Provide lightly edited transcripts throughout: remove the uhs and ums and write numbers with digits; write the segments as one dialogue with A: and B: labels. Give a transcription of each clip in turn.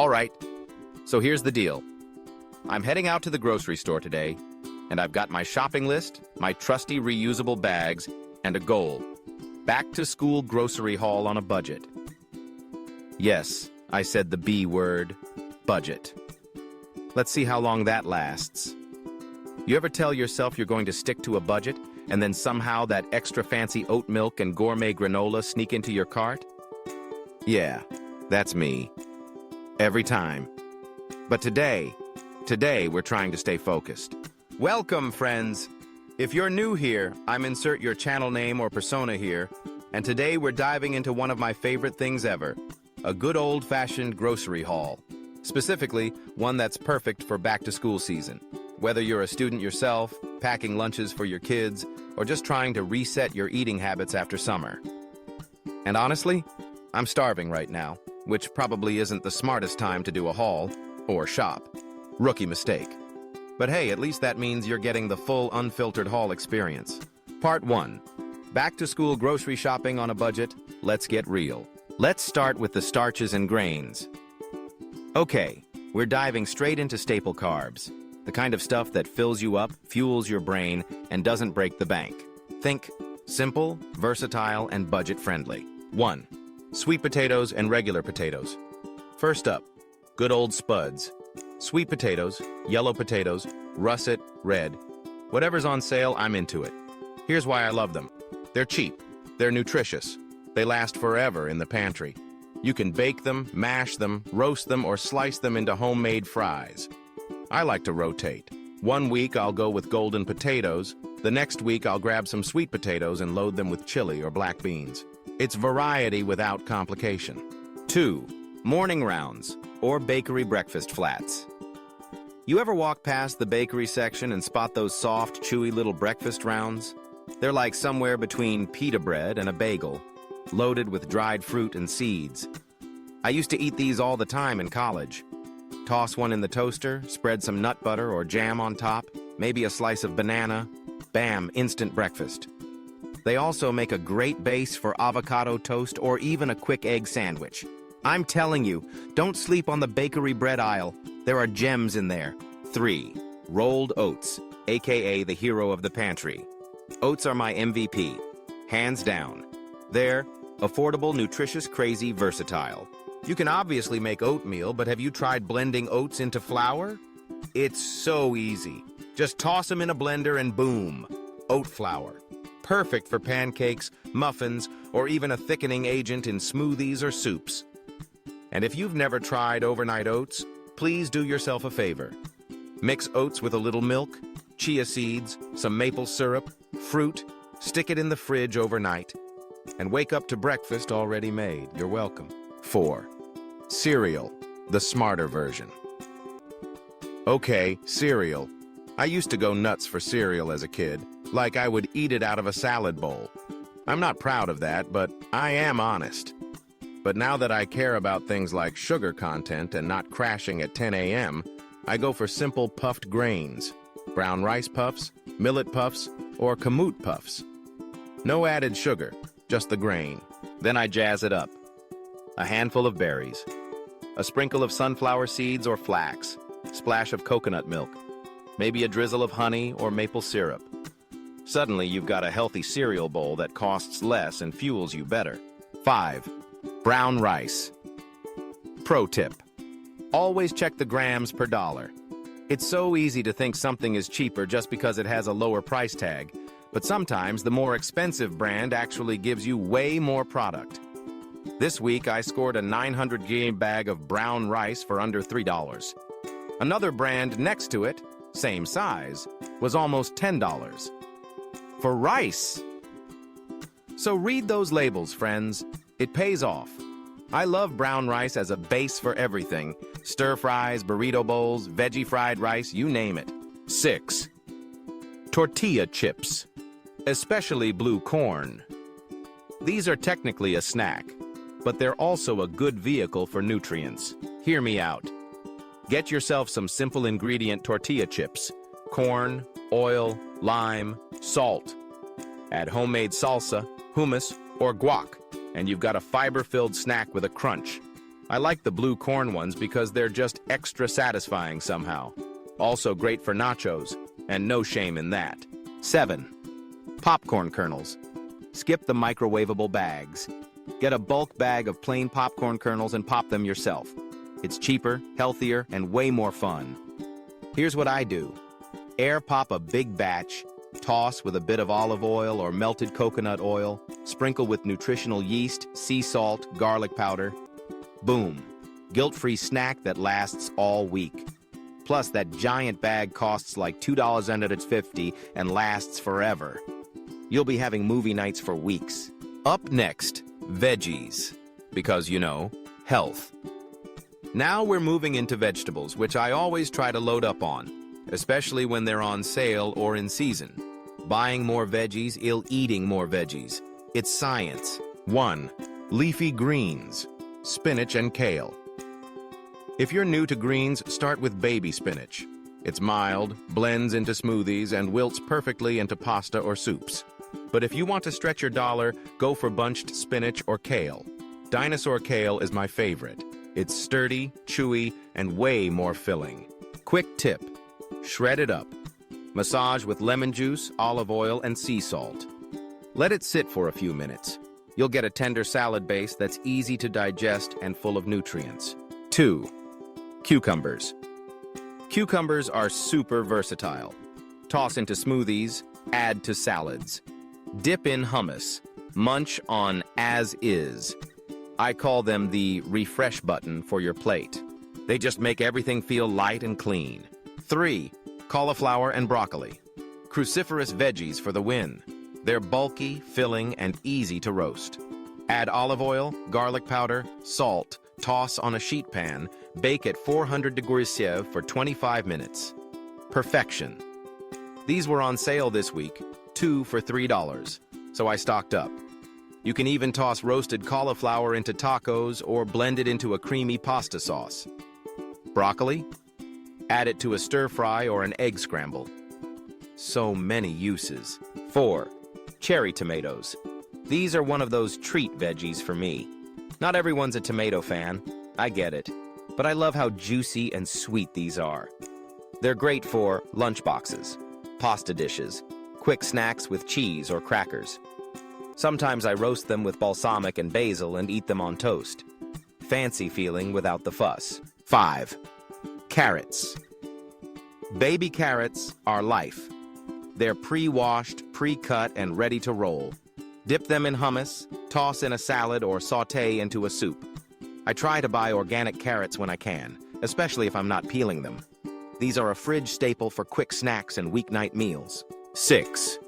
A: All right, so here's the deal. I'm heading out to the grocery store today, and I've got my shopping list, my trusty reusable bags, and a goal. Back-to-school grocery haul on a budget. Yes, I said the B word, budget. Let's see how long that lasts. You ever tell yourself you're going to stick to a budget, and then somehow that extra fancy oat milk and gourmet granola sneak into your cart? Yeah, that's me. Every time. But today we're trying to stay focused. Welcome, friends. If you're new here, I'm insert your channel name or persona here, and today we're diving into one of my favorite things ever, a good old-fashioned grocery haul. Specifically, one that's perfect for back-to-school season. Whether you're a student yourself, packing lunches for your kids, or just trying to reset your eating habits after summer. And honestly, I'm starving right now, which probably isn't the smartest time to do a haul or shop. Rookie mistake. But hey, at least that means you're getting the full unfiltered haul experience. Part 1. Back-to-school grocery shopping on a budget. Let's get real. Let's start with the starches and grains. Okay, we're diving straight into staple carbs. The kind of stuff that fills you up, fuels your brain, and doesn't break the bank. Think simple, versatile, and budget-friendly. 1. Sweet potatoes and regular potatoes. First up, good old spuds. Sweet potatoes, yellow potatoes, russet, red. Whatever's on sale, I'm into it. Here's why I love them. They're cheap. They're nutritious. They last forever in the pantry. You can bake them, mash them, roast them, or slice them into homemade fries. I like to rotate. One week I'll go with golden potatoes. The next week I'll grab some sweet potatoes and load them with chili or black beans. It's variety without complication. 2. Morning rounds, or bakery breakfast flats. You ever walk past the bakery section and spot those soft, chewy little breakfast rounds? They're like somewhere between pita bread and a bagel, loaded with dried fruit and seeds. I used to eat these all the time in college. Toss one in the toaster, spread some nut butter or jam on top, maybe a slice of banana. Bam, instant breakfast. They also make a great base for avocado toast or even a quick egg sandwich. I'm telling you, don't sleep on the bakery bread aisle. There are gems in there. 3. Rolled oats, aka the hero of the pantry. Oats are my MVP, hands down. They're affordable, nutritious, crazy, versatile. You can obviously make oatmeal, but have you tried blending oats into flour? It's so easy. Just toss them in a blender and boom, oat flour. Perfect for pancakes, muffins, or even a thickening agent in smoothies or soups. And if you've never tried overnight oats, please do yourself a favor. Mix oats with a little milk, chia seeds, some maple syrup, fruit, stick it in the fridge overnight, and wake up to breakfast already made. You're welcome. 4. Cereal, the smarter version. Okay, cereal. I used to go nuts for cereal as a kid, like I would eat it out of a salad bowl. I'm not proud of that, but I am honest. But now that I care about things like sugar content and not crashing at 10 a.m., I go for simple puffed grains, brown rice puffs, millet puffs, or kamut puffs. No added sugar, just the grain. Then I jazz it up. A handful of berries, a sprinkle of sunflower seeds or flax, splash of coconut milk, maybe a drizzle of honey or maple syrup. Suddenly you've got a healthy cereal bowl that costs less and fuels you better. 5. Brown rice. Pro tip: always check the grams per dollar. It's so easy to think something is cheaper just because it has a lower price tag, but sometimes the more expensive brand actually gives you way more product. This week I scored a 900-gram bag of brown rice for under $3. Another brand next to it, same size, was almost $10. For rice! So read those labels, friends. It pays off. I love brown rice as a base for everything. Stir fries, burrito bowls, veggie fried rice, you name it. 6. Tortilla chips, especially blue corn. These are technically a snack, but they're also a good vehicle for nutrients. Hear me out. Get yourself some simple ingredient tortilla chips. Corn, oil, lime, salt. Add homemade salsa, hummus, or guac, and you've got a fiber-filled snack with a crunch. I like the blue corn ones because they're just extra satisfying somehow. Also great for nachos, and no shame in that. 7. Popcorn kernels. Skip the microwavable bags. Get a bulk bag of plain popcorn kernels and pop them yourself. It's cheaper, healthier, and way more fun. Here's what I do. Air pop a big batch, toss with a bit of olive oil or melted coconut oil, sprinkle with nutritional yeast, sea salt, garlic powder. Boom. Guilt-free snack that lasts all week. Plus, that giant bag costs like $2.50 and lasts forever. You'll be having movie nights for weeks. Up next, veggies. Because, health. Now we're moving into vegetables, which I always try to load up on, especially when they're on sale or in season. Buying more veggies, eating more veggies. It's science. 1. Leafy greens. Spinach and kale. If you're new to greens, start with baby spinach. It's mild, blends into smoothies, and wilts perfectly into pasta or soups. But if you want to stretch your dollar, go for bunched spinach or kale. Dinosaur kale is my favorite. It's sturdy, chewy, and way more filling. Quick tip: shred it up. Massage with lemon juice, olive oil, and sea salt. Let it sit for a few minutes. You'll get a tender salad base that's easy to digest and full of nutrients. 2. Cucumbers. Cucumbers are super versatile. Toss into smoothies, add to salads. Dip in hummus. Munch on as is. I call them the refresh button for your plate. They just make everything feel light and clean. 3. Cauliflower and broccoli. Cruciferous veggies for the win. They're bulky, filling, and easy to roast. Add olive oil, garlic powder, salt, toss on a sheet pan, bake at 400 degrees Celsius for 25 minutes. Perfection. These were on sale this week, 2 for $3, so I stocked up. You can even toss roasted cauliflower into tacos or blend it into a creamy pasta sauce. Broccoli? Add it to a stir-fry or an egg scramble. So many uses. 4. Cherry tomatoes. These are one of those treat veggies for me. Not everyone's a tomato fan, I get it, but I love how juicy and sweet these are. They're great for lunch boxes, pasta dishes, quick snacks with cheese or crackers. Sometimes I roast them with balsamic and basil and eat them on toast. Fancy feeling without the fuss. 5. Carrots. Baby carrots are life. They're pre-washed, pre-cut, and ready to roll. Dip them in hummus, toss in a salad, or sauté into a soup. I try to buy organic carrots when I can, especially if I'm not peeling them. These are a fridge staple for quick snacks and weeknight meals. 6.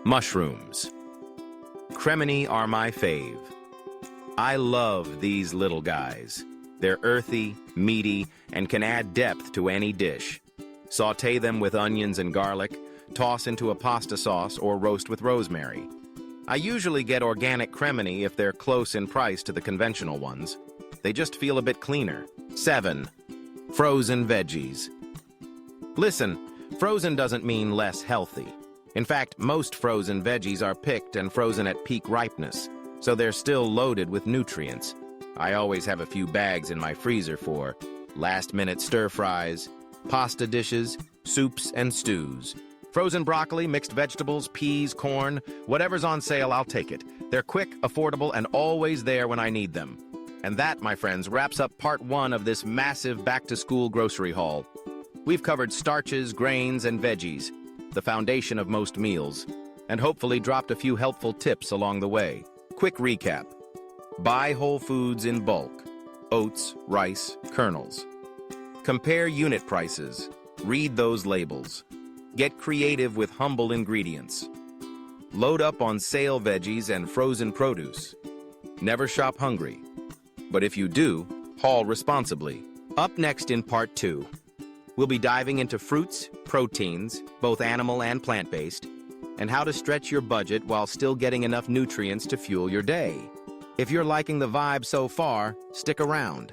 A: Mushrooms. Cremini are my fave. I love these little guys. They're earthy, meaty, and can add depth to any dish. Sauté them with onions and garlic, toss into a pasta sauce, or roast with rosemary. I usually get organic cremini if they're close in price to the conventional ones. They just feel a bit cleaner. 7. Frozen veggies. Listen, frozen doesn't mean less healthy. In fact, most frozen veggies are picked and frozen at peak ripeness, so they're still loaded with nutrients. I always have a few bags in my freezer for last-minute stir-fries, pasta dishes, soups, and stews. Frozen broccoli, mixed vegetables, peas, corn, whatever's on sale, I'll take it. They're quick, affordable, and always there when I need them. And that, my friends, wraps up part 1 of this massive back-to-school grocery haul. We've covered starches, grains, and veggies, the foundation of most meals, and hopefully dropped a few helpful tips along the way. Quick recap. Buy whole foods in bulk. Oats, rice, kernels. Compare unit prices. Read those labels. Get creative with humble ingredients. Load up on sale veggies and frozen produce. Never shop hungry. But if you do, haul responsibly. Up next in part 2, we'll be diving into fruits, proteins, both animal and plant-based, and how to stretch your budget while still getting enough nutrients to fuel your day. If you're liking the vibe so far, stick around.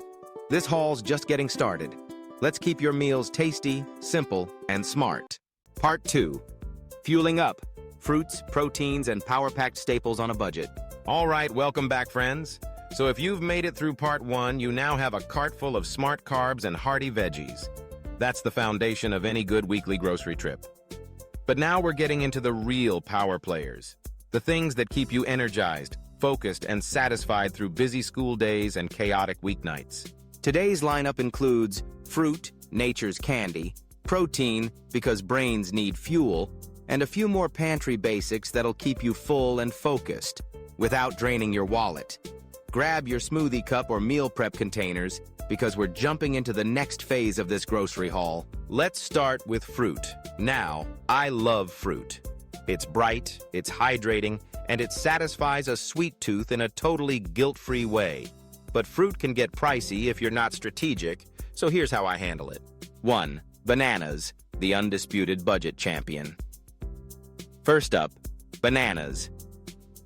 A: This haul's just getting started. Let's keep your meals tasty, simple, and smart. Part 2. Fueling up. Fruits, proteins, and power-packed staples on a budget. All right, welcome back, friends. So if you've made it through part 1, you now have a cart full of smart carbs and hearty veggies. That's the foundation of any good weekly grocery trip. But now we're getting into the real power players. The things that keep you energized, focused, and satisfied through busy school days and chaotic weeknights.
B: Today's lineup includes fruit, nature's candy, protein, because brains need fuel, and a few more pantry basics that'll keep you full and focused, without draining your wallet. Grab your smoothie cup or meal prep containers, because we're jumping into the next phase of this grocery haul.
A: Let's start with fruit. Now, I love fruit. It's bright, it's hydrating, and it satisfies a sweet tooth in a totally guilt-free way. But fruit can get pricey if you're not strategic, so here's how I handle it. 1. Bananas, the undisputed budget champion. First up, bananas.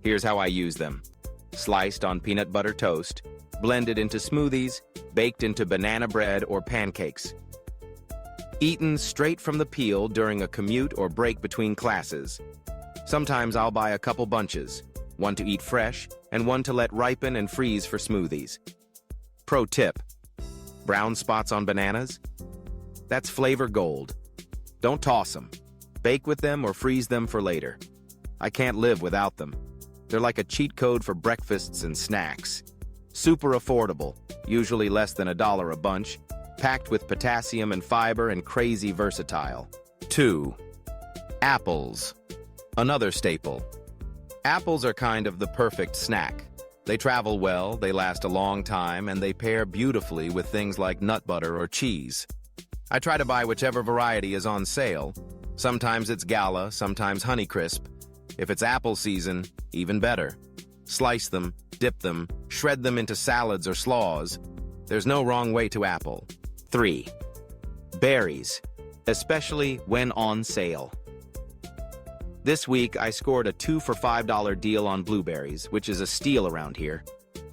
A: Here's how I use them. Sliced on peanut butter toast, blended into smoothies, baked into banana bread or pancakes. Eaten straight from the peel during a commute or break between classes. Sometimes I'll buy a couple bunches, one to eat fresh and one to let ripen and freeze for smoothies. Pro tip: brown spots on bananas? That's flavor gold. Don't toss them. Bake with them or freeze them for later. I can't live without them. They're like a cheat code for breakfasts and snacks. Super affordable, usually less than $1 a bunch, packed with potassium and fiber and crazy versatile. 2. Apples. Another staple. Apples are kind of the perfect snack. They travel well, they last a long time, and they pair beautifully with things like nut butter or cheese. I try to buy whichever variety is on sale. Sometimes it's Gala, sometimes Honeycrisp. If it's apple season, even better. Slice them, dip them, shred them into salads or slaws. There's no wrong way to apple. 3. Berries, especially when on sale. This week, I scored a 2 for $5 deal on blueberries, which is a steal around here.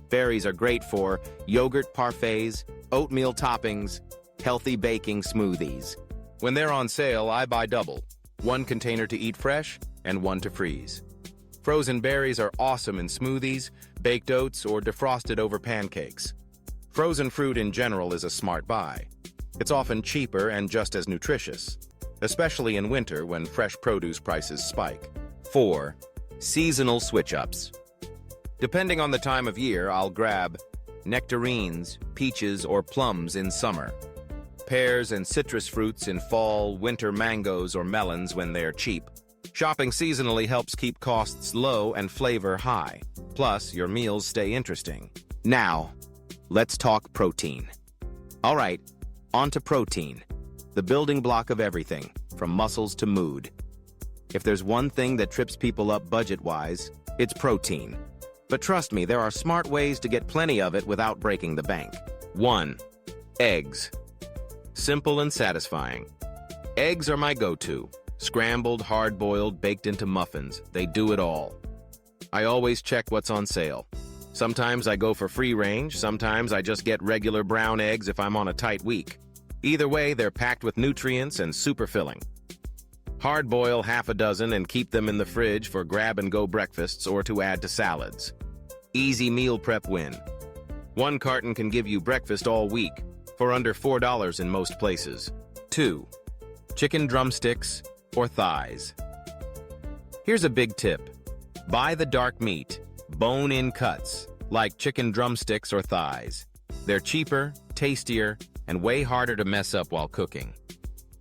A: Berries are great for yogurt parfaits, oatmeal toppings, healthy baking smoothies. When they're on sale, I buy double. One container to eat fresh and one to freeze. Frozen berries are awesome in smoothies, baked oats, or defrosted over pancakes. Frozen fruit in general is a smart buy. It's often cheaper and just as nutritious, especially in winter when fresh produce prices spike. 4. Seasonal switch-ups. Depending on the time of year, I'll grab nectarines, peaches, or plums in summer. Pears and citrus fruits in fall, winter mangoes or melons when they're cheap. Shopping seasonally helps keep costs low and flavor high. Plus, your meals stay interesting. Now, let's talk protein. All right, on to protein, the building block of everything, from muscles to mood. If there's one thing that trips people up budget-wise, it's protein. But trust me, there are smart ways to get plenty of it without breaking the bank. 1. Eggs. Simple and satisfying. Eggs are my go-to. Scrambled, hard-boiled, baked into muffins. They do it all. I always check what's on sale. Sometimes I go for free range, sometimes I just get regular brown eggs if I'm on a tight week. Either way, they're packed with nutrients and super filling. Hard-boil half a dozen and keep them in the fridge for grab-and-go breakfasts or to add to salads. Easy meal prep win. One carton can give you breakfast all week for under $4 in most places. 2. Chicken drumsticks or thighs. Here's a big tip. Buy the dark meat, bone-in cuts, like chicken drumsticks or thighs. They're cheaper, tastier, and way harder to mess up while cooking.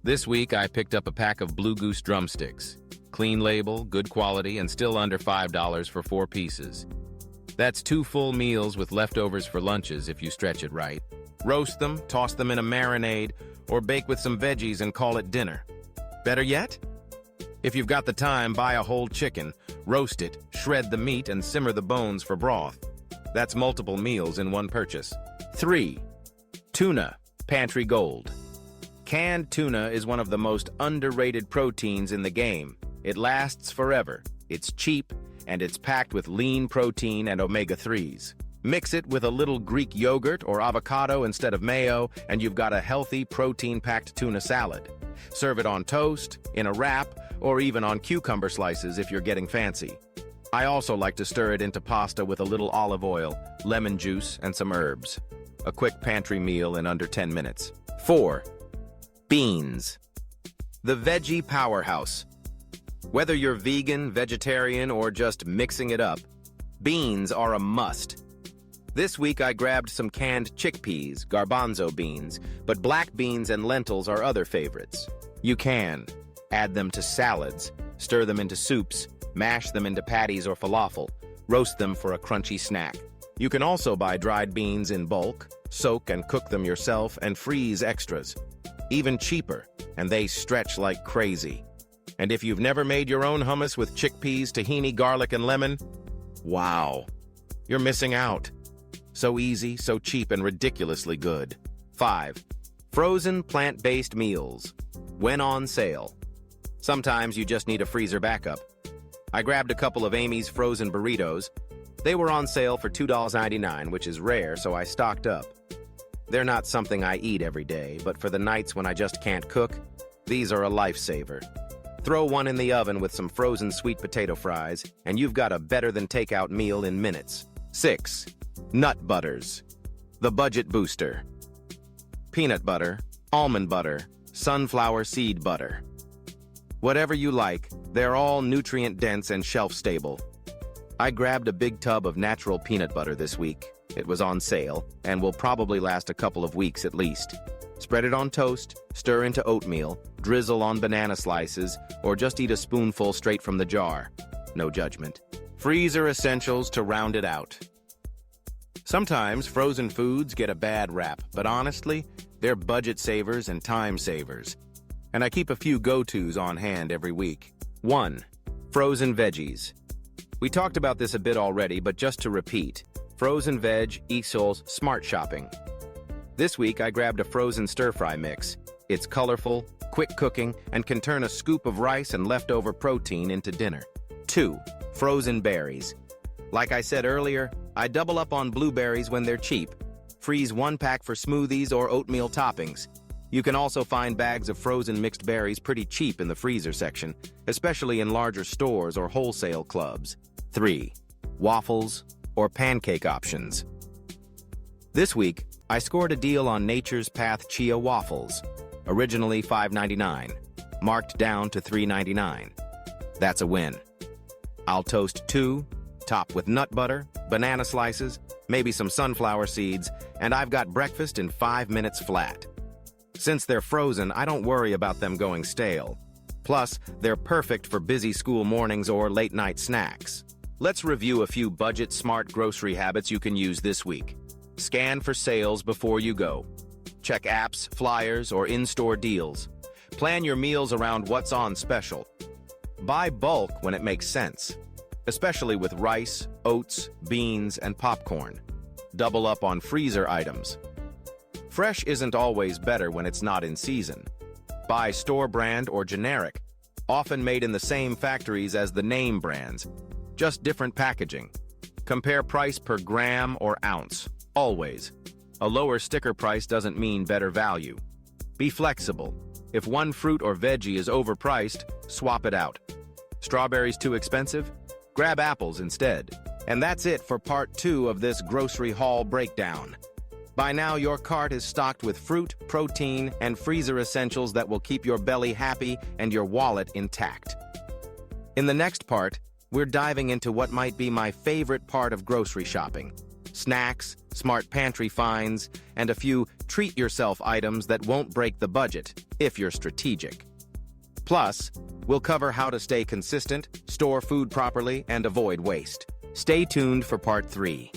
A: This week, I picked up a pack of Blue Goose drumsticks. Clean label, good quality, and still under $5 for 4 pieces. That's 2 full meals with leftovers for lunches if you stretch it right. Roast them, toss them in a marinade, or bake with some veggies and call it dinner. Better yet? If you've got the time, buy a whole chicken, roast it, shred the meat, and simmer the bones for broth. That's multiple meals in one purchase. 3. Tuna, pantry gold. Canned tuna is one of the most underrated proteins in the game. It lasts forever, it's cheap, and it's packed with lean protein and omega-3s. Mix it with a little Greek yogurt or avocado instead of mayo, and you've got a healthy, protein-packed tuna salad. Serve it on toast, in a wrap, or even on cucumber slices if you're getting fancy. I also like to stir it into pasta with a little olive oil, lemon juice, and some herbs. A quick pantry meal in under 10 minutes. 4. Beans. The veggie powerhouse. Whether you're vegan, vegetarian, or just mixing it up, beans are a must. This week I grabbed some canned chickpeas, garbanzo beans, but black beans and lentils are other favorites. You can add them to salads, stir them into soups, mash them into patties or falafel, roast them for a crunchy snack. You can also buy dried beans in bulk, soak and cook them yourself, and freeze extras. Even cheaper, and they stretch like crazy. And if you've never made your own hummus with chickpeas, tahini, garlic, and lemon, wow, you're missing out. So easy, so cheap, and ridiculously good. 5. Frozen plant-based meals. When on sale. Sometimes you just need a freezer backup. I grabbed a couple of Amy's frozen burritos. They were on sale for $2.99, which is rare, so I stocked up. They're not something I eat every day, but for the nights when I just can't cook, these are a lifesaver. Throw one in the oven with some frozen sweet potato fries, and you've got a better-than-takeout meal in minutes. 6. Nut butters. The budget booster. Peanut butter, almond butter, sunflower seed butter. Whatever you like, they're all nutrient-dense and shelf-stable. I grabbed a big tub of natural peanut butter this week. It was on sale, and will probably last a couple of weeks at least. Spread it on toast, stir into oatmeal, drizzle on banana slices, or just eat a spoonful straight from the jar. No judgment. Freezer essentials to round it out. Sometimes frozen foods get a bad rap, but honestly, they're budget savers and time savers. And I keep a few go-tos on hand every week. 1. Frozen veggies. We talked about this a bit already, but just to repeat, frozen veg equals smart shopping. This week I grabbed a frozen stir-fry mix. It's colorful, quick cooking, and can turn a scoop of rice and leftover protein into dinner. 2. Frozen berries. Like I said earlier, I double up on blueberries when they're cheap. Freeze 1 pack for smoothies or oatmeal toppings. You can also find bags of frozen mixed berries pretty cheap in the freezer section, especially in larger stores or wholesale clubs. 3. Waffles or pancake options. This week, I scored a deal on Nature's Path Chia waffles, originally $5.99, marked down to $3.99. That's a win. I'll toast 2, top with nut butter, banana slices, maybe some sunflower seeds, and I've got breakfast in 5 minutes flat. Since they're frozen, I don't worry about them going stale. Plus, they're perfect for busy school mornings or late-night snacks. Let's review a few budget-smart grocery habits you can use this week. Scan for sales before you go. Check apps, flyers, or in-store deals. Plan your meals around what's on special. Buy bulk when it makes sense, especially with rice, oats, beans, and popcorn. Double up on freezer items. Fresh isn't always better when it's not in season. Buy store brand or generic, often made in the same factories as the name brands, just different packaging. Compare price per gram or ounce, always. A lower sticker price doesn't mean better value. Be flexible. If one fruit or veggie is overpriced, swap it out. Strawberries too expensive? Grab apples instead. And that's it for part 2 of this grocery haul breakdown. By now, your cart is stocked with fruit, protein, and freezer essentials that will keep your belly happy and your wallet intact. In the next part, we're diving into what might be my favorite part of grocery shopping: snacks, smart pantry finds, and a few treat-yourself items that won't break the budget, if you're strategic. Plus, we'll cover how to stay consistent, store food properly, and avoid waste. Stay tuned for part 3.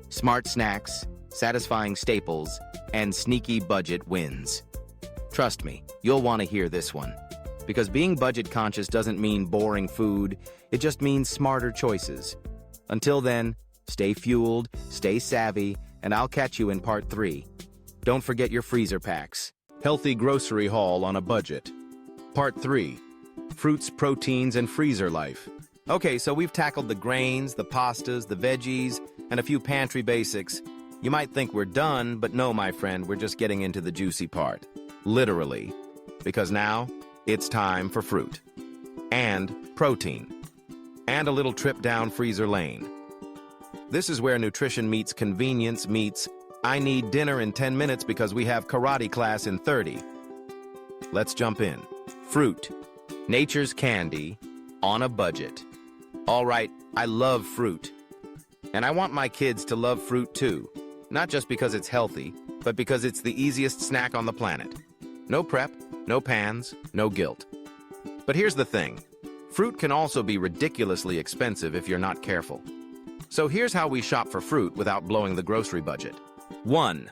A: Smart snacks, satisfying staples, and sneaky budget wins. Trust me, you'll want to hear this one. Because being budget conscious doesn't mean boring food, it just means smarter choices. Until then, stay fueled, stay savvy, and I'll catch you in part 3. Don't forget your freezer packs. Healthy grocery haul on a budget. Part 3. Fruits, proteins, and freezer life. Okay, so we've tackled the grains, the pastas, the veggies, and a few pantry basics. You might think we're done, but no, my friend, we're just getting into the juicy part. Literally. Because now, it's time for fruit. And protein. and a little trip down freezer lane. This is where nutrition meets convenience meets I need dinner in 10 minutes because we have karate class in 30. Let's jump in. Fruit. Nature's candy on a budget. All right, I love fruit. And I want my kids to love fruit too. Not just because it's healthy, but because it's the easiest snack on the planet. No prep, no pans, no guilt. But here's the thing. Fruit can also be ridiculously expensive if you're not careful. So here's how we shop for fruit without blowing the grocery budget. 1.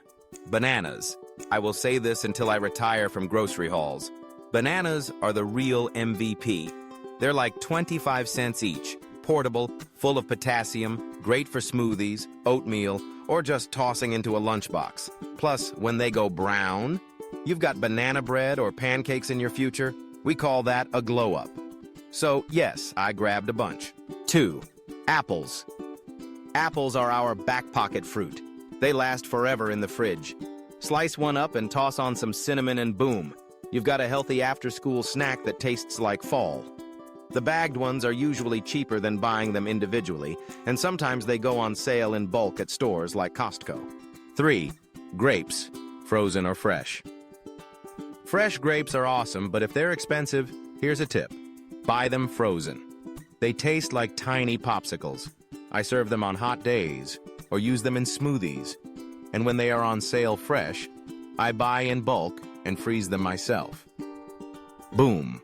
A: Bananas. I will say this until I retire from grocery hauls. Bananas are the real MVP. They're like 25 cents each, portable, full of potassium, great for smoothies, oatmeal, or just tossing into a lunchbox. Plus, when they go brown, you've got banana bread or pancakes in your future. We call that a glow-up. So, yes, I grabbed a bunch. 2. Apples. Apples are our back pocket fruit. They last forever in the fridge. Slice one up and toss on some cinnamon and boom. You've got a healthy after-school snack that tastes like fall. The bagged ones are usually cheaper than buying them individually, and sometimes they go on sale in bulk at stores like Costco. 3. Grapes, frozen or fresh. Fresh grapes are awesome, but if they're expensive, here's a tip. Buy them frozen. They taste like tiny popsicles. I serve them on hot days, or use them in smoothies. And when they are on sale fresh, I buy in bulk and freeze them myself. Boom.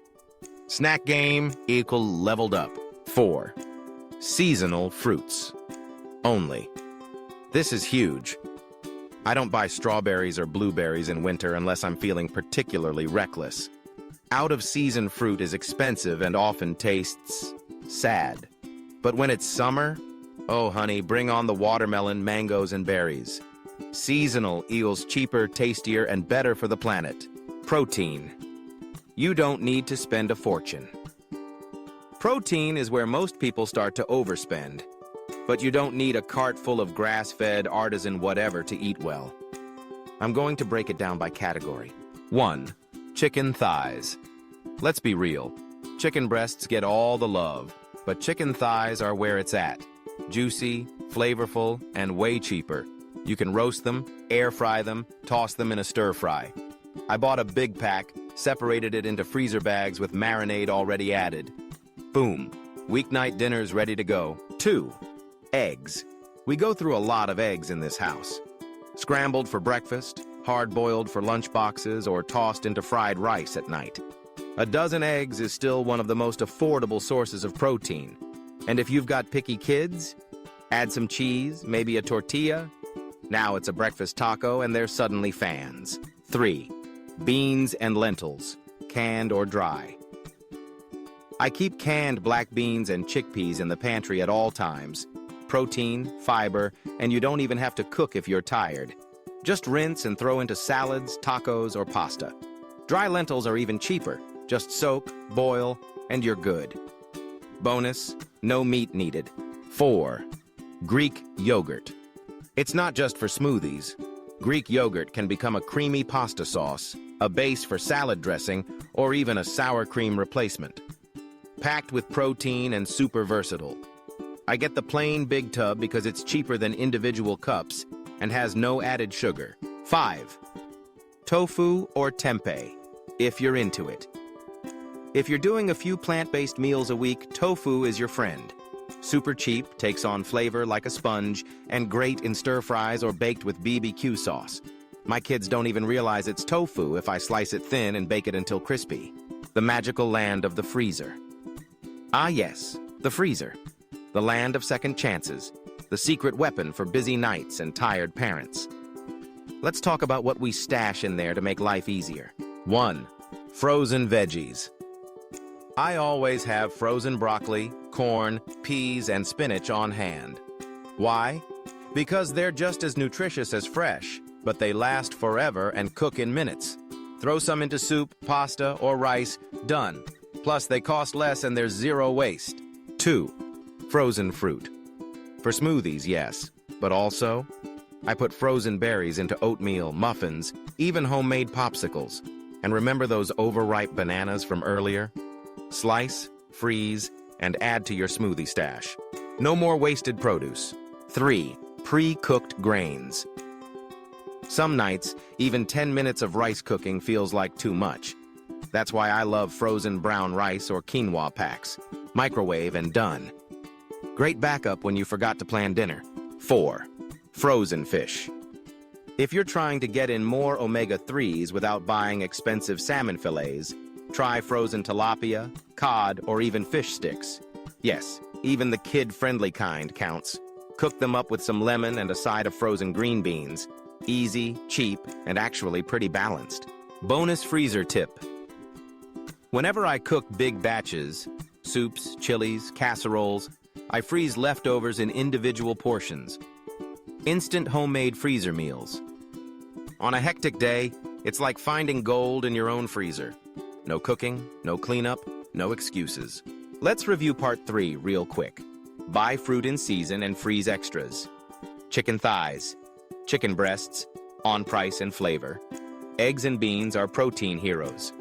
A: Snack game equal leveled up. 4. Seasonal fruits. Only. This is huge. I don't buy strawberries or blueberries in winter unless I'm feeling particularly reckless. Out-of-season fruit is expensive and often tastes sad. But when it's summer, oh honey, bring on the watermelon, mangoes, and berries. Seasonal equals cheaper, tastier, and better for the planet. Protein. You don't need to spend a fortune. Protein is where most people start to overspend. But you don't need a cart full of grass-fed, artisan whatever to eat well. I'm going to break it down by category. 1. Chicken thighs. Let's be real. Chicken breasts get all the love, but chicken thighs are where it's at. Juicy, flavorful, and way cheaper. You can roast them, air fry them, toss them in a stir fry. I bought a big pack, separated it into freezer bags with marinade already added. Boom. Weeknight dinner's ready to go. 2. Eggs. We go through a lot of eggs in this house. Scrambled for breakfast, hard-boiled for lunch boxes, or tossed into fried rice at night. A dozen eggs is still one of the most affordable sources of protein. And if you've got picky kids, add some cheese, maybe a tortilla. Now it's a breakfast taco and they're suddenly fans. 3. Beans and lentils, canned or dry. I keep canned black beans and chickpeas in the pantry at all times. Protein, fiber, and you don't even have to cook if you're tired. Just rinse and throw into salads, tacos, or pasta. Dry lentils are even cheaper. Just soak, boil, and you're good. Bonus, no meat needed. 4. Greek yogurt. It's not just for smoothies. Greek yogurt can become a creamy pasta sauce, a base for salad dressing, or even a sour cream replacement. Packed with protein and super versatile. I get the plain big tub because it's cheaper than individual cups and has no added sugar. 5. Tofu or tempeh, if you're into it. If you're doing a few plant-based meals a week, tofu is your friend. Super cheap, takes on flavor like a sponge, and great in stir-fries or baked with BBQ sauce. My kids don't even realize it's tofu if I slice it thin and bake it until crispy. The magical land of the freezer. Ah yes, the freezer. The land of second chances. The secret weapon for busy nights and tired parents. Let's talk about what we stash in there to make life easier. 1. Frozen veggies. I always have frozen broccoli, corn, peas, and spinach on hand. Why? Because they're just as nutritious as fresh, but they last forever and cook in minutes. Throw some into soup, pasta, or rice, done. Plus, they cost less and there's zero waste. 2. Frozen fruit. For smoothies, yes, but also, I put frozen berries into oatmeal, muffins, even homemade popsicles. And remember those overripe bananas from earlier? Slice, freeze, and add to your smoothie stash. No more wasted produce. 3. Pre-cooked grains. Some nights, even 10 minutes of rice cooking feels like too much. That's why I love frozen brown rice or quinoa packs. Microwave and done. Great backup when you forgot to plan dinner. 4. Frozen fish. If you're trying to get in more omega-3s without buying expensive salmon fillets, try frozen tilapia, cod, or even fish sticks. Yes, even the kid-friendly kind counts. Cook them up with some lemon and a side of frozen green beans. Easy, cheap, and actually pretty balanced. Bonus freezer tip. Whenever I cook big batches, soups, chilies, casseroles, I freeze leftovers in individual portions. Instant homemade freezer meals. On a hectic day, it's like finding gold in your own freezer. No cooking, no cleanup, no excuses. Let's review part 3 real quick. Buy fruit in season and freeze extras. Chicken thighs, chicken breasts, on price and flavor. Eggs and beans are protein heroes.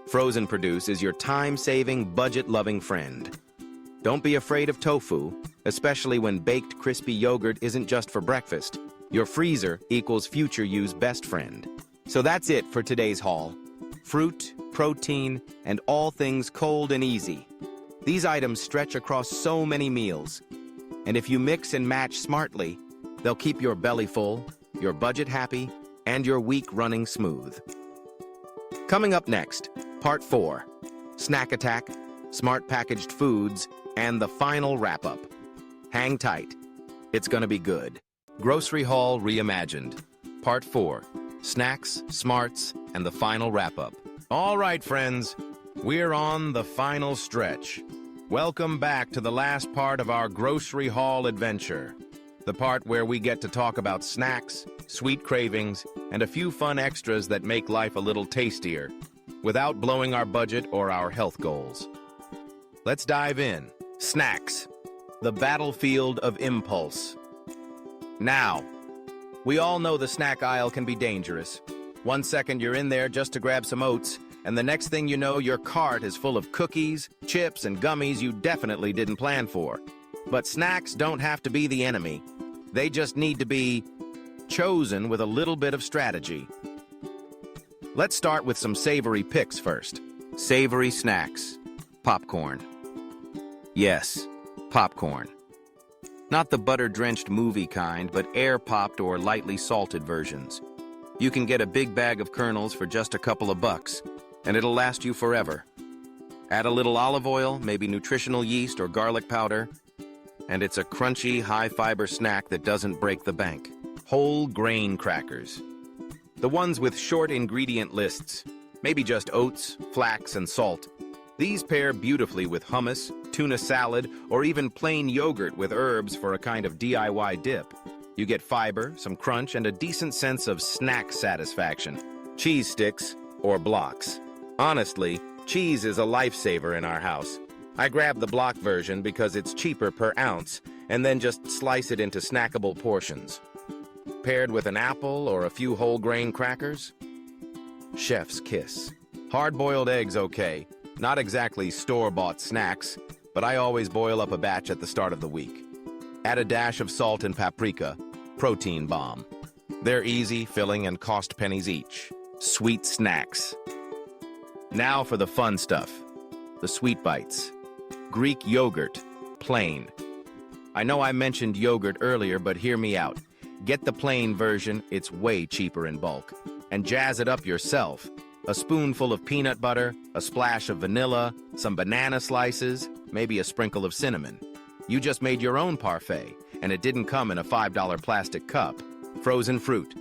A: Frozen produce is your time-saving, budget-loving friend. Don't be afraid of tofu, especially when baked crispy yogurt isn't just for breakfast. Your freezer equals future you's best friend. So that's it for today's haul. Fruit, protein, and all things cold and easy. These items stretch across so many meals. And if you mix and match smartly, they'll keep your belly full, your budget happy, and your week running smooth. Coming up next, part 4, snack attack, smart packaged foods, and the final wrap-up. Hang tight. It's gonna be good. Grocery Haul Reimagined. Part 4. Snacks, smarts, and the final wrap-up. All right, friends. We're on the final stretch. Welcome back to the last part of our grocery haul adventure. The part where we get to talk about snacks, sweet cravings, and a few fun extras that make life a little tastier, without blowing our budget or our health goals. Let's dive in. Snacks. The battlefield of impulse. Now, we all know the snack aisle can be dangerous. 1 second you're in there just to grab some oats, and the next thing you know, your cart is full of cookies, chips, and gummies you definitely didn't plan for. But snacks don't have to be the enemy. They just need to be chosen with a little bit of strategy. Let's start with some savory picks first. Savory snacks. Popcorn. Yes, popcorn. Not the butter-drenched movie kind, but air-popped or lightly salted versions. You can get a big bag of kernels for just a couple of bucks, and it'll last you forever. Add a little olive oil, maybe nutritional yeast or garlic powder, and it's a crunchy, high-fiber snack that doesn't break the bank. Whole grain crackers. The ones with short ingredient lists, maybe just oats, flax, and salt. These pair beautifully with hummus, tuna salad, or even plain yogurt with herbs for a kind of DIY dip. You get fiber, some crunch, and a decent sense of snack satisfaction. Cheese sticks or blocks. Honestly, cheese is a lifesaver in our house. I grab the block version because it's cheaper per ounce, and then just slice it into snackable portions. Paired with an apple or a few whole grain crackers? Chef's kiss. Hard-boiled eggs okay. Not exactly store-bought snacks, but I always boil up a batch at the start of the week. Add a dash of salt and paprika. Protein bomb. They're easy, filling, and cost pennies each. Sweet snacks. Now for the fun stuff. The sweet bites. Greek yogurt. Plain. I know I mentioned yogurt earlier, but hear me out. Get the plain version, it's way cheaper in bulk. And jazz it up yourself. A spoonful of peanut butter, a splash of vanilla, some banana slices, maybe a sprinkle of cinnamon. You just made your own parfait, and it didn't come in a $5 plastic cup. Frozen fruit.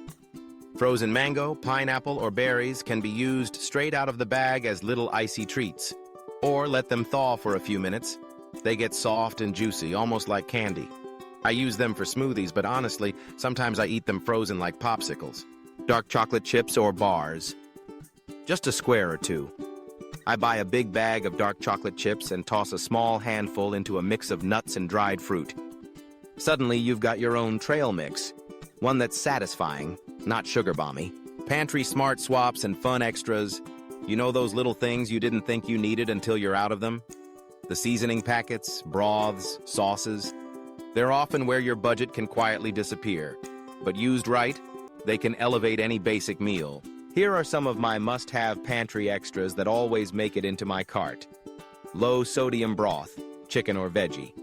A: Frozen mango, pineapple, or berries can be used straight out of the bag as little icy treats. Or let them thaw for a few minutes. They get soft and juicy, almost like candy. I use them for smoothies, but honestly, sometimes I eat them frozen like popsicles. Dark chocolate chips or bars. Just a square or two. I buy a big bag of dark chocolate chips and toss a small handful into a mix of nuts and dried fruit. Suddenly, you've got your own trail mix. One that's satisfying, not sugar bomby. Pantry smart swaps and fun extras. You know those little things you didn't think you needed until you're out of them? The seasoning packets, broths, sauces, they're often where your budget can quietly disappear. But used right, they can elevate any basic meal. Here are some of my must-have pantry extras that always make it into my cart. Low-sodium broth, chicken or veggie.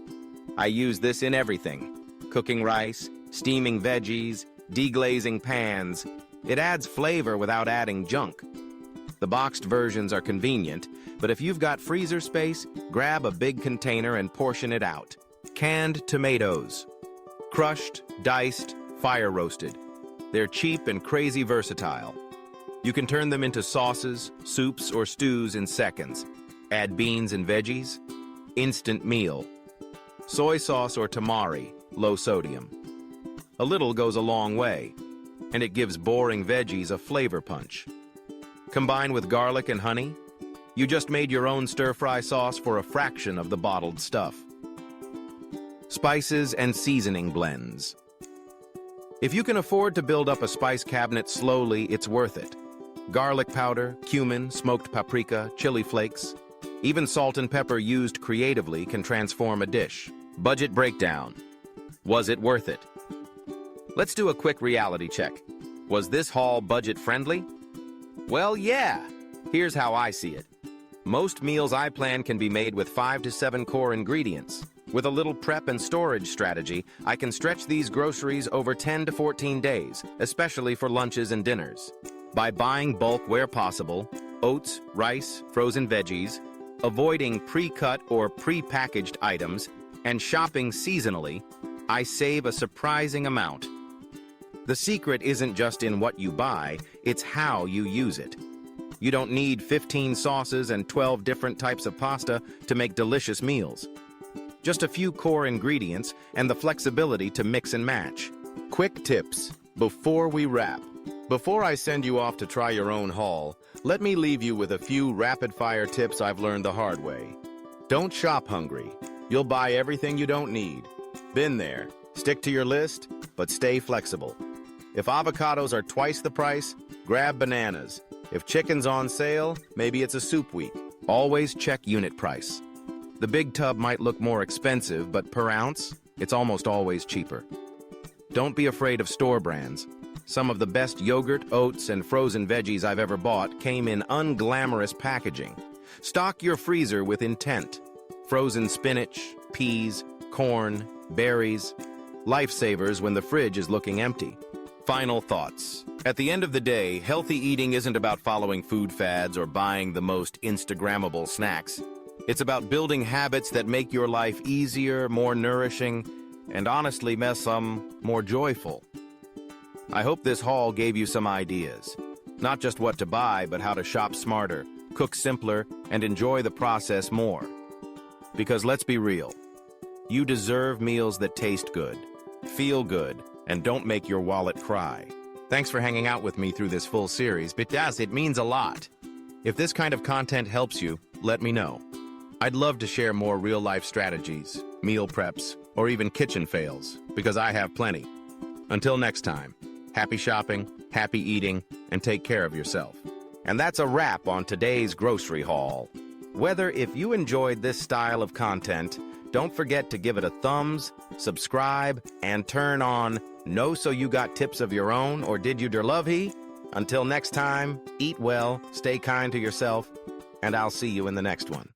A: I use this in everything. Cooking rice, steaming veggies, deglazing pans. It adds flavor without adding junk. The boxed versions are convenient, but if you've got freezer space, grab a big container and portion it out. Canned tomatoes. Crushed, diced, fire-roasted. They're cheap and crazy versatile. You can turn them into sauces, soups, or stews in seconds. Add beans and veggies. Instant meal. Soy sauce or tamari, low sodium. A little goes a long way, and it gives boring veggies a flavor punch. Combine with garlic and honey, you just made your own stir-fry sauce for a fraction of the bottled stuff. Spices and seasoning blends. If you can afford to build up a spice cabinet slowly, it's worth it. Garlic powder, cumin, smoked paprika, chili flakes. Even salt and pepper used creatively can transform a dish. Budget breakdown. Was it worth it? Let's do a quick reality check. Was this haul budget-friendly? Well, yeah. Here's how I see it. Most meals I plan can be made with 5 to 7 core ingredients. With a little prep and storage strategy, I can stretch these groceries over 10 to 14 days, especially for lunches and dinners. By buying bulk where possible, oats, rice, frozen veggies, avoiding pre-cut or pre-packaged items, and shopping seasonally, I save a surprising amount. The secret isn't just in what you buy, it's how you use it. You don't need 15 sauces and 12 different types of pasta to make delicious meals. Just a few core ingredients and the flexibility to mix and match. Quick tips before we wrap. Before I send you off to try your own haul, let me leave you with a few rapid-fire tips I've learned the hard way. Don't shop hungry. You'll buy everything you don't need. Been there. Stick to your list, but stay flexible. If avocados are twice the price, grab bananas. If chicken's on sale, maybe it's a soup week. Always check unit price. The big tub might look more expensive, but per ounce, it's almost always cheaper. Don't be afraid of store brands. Some of the best yogurt, oats, and frozen veggies I've ever bought came in unglamorous packaging. Stock your freezer with intent. Frozen spinach, peas, corn, berries. Lifesavers when the fridge is looking empty. Final thoughts. At the end of the day, healthy eating isn't about following food fads or buying the most Instagrammable snacks. It's about building habits that make your life easier, more nourishing, and honestly, more joyful. I hope this haul gave you some ideas. Not just what to buy, but how to shop smarter, cook simpler, and enjoy the process more. Because let's be real, you deserve meals that taste good, feel good, and don't make your wallet cry. Thanks for hanging out with me through this full series, because it means a lot. If this kind of content helps you, let me know. I'd love to share more real-life strategies, meal preps, or even kitchen fails, because I have plenty. Until next time, happy shopping, happy eating, and take care of yourself. And that's a wrap on today's grocery haul. Whether if you enjoyed this style of content, don't forget to give it a thumbs, subscribe, and turn on Know So You Got Tips of Your Own, or Did You Der Love He? Until next time, eat well, stay kind to yourself, and I'll see you in the next one.